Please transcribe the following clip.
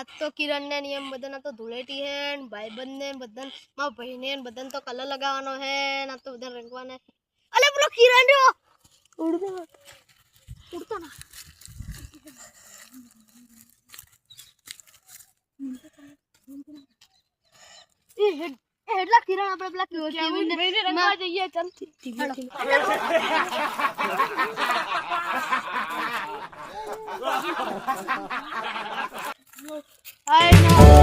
તો કિરણ ને નિયમ બધાના તો ધૂળેટી હે ને ભાઈબંધ ને બધાને મારા ભાઈને ને બધાને તો કલર લગાવવાનો હે ને આ તો બધા રંગવાના અલે પેલો કિરણ રહ્યો ઉડતો ના એટલા કિરણ આપણે પેલા કેવું ને રંગવા જઈએ ચાલ I know.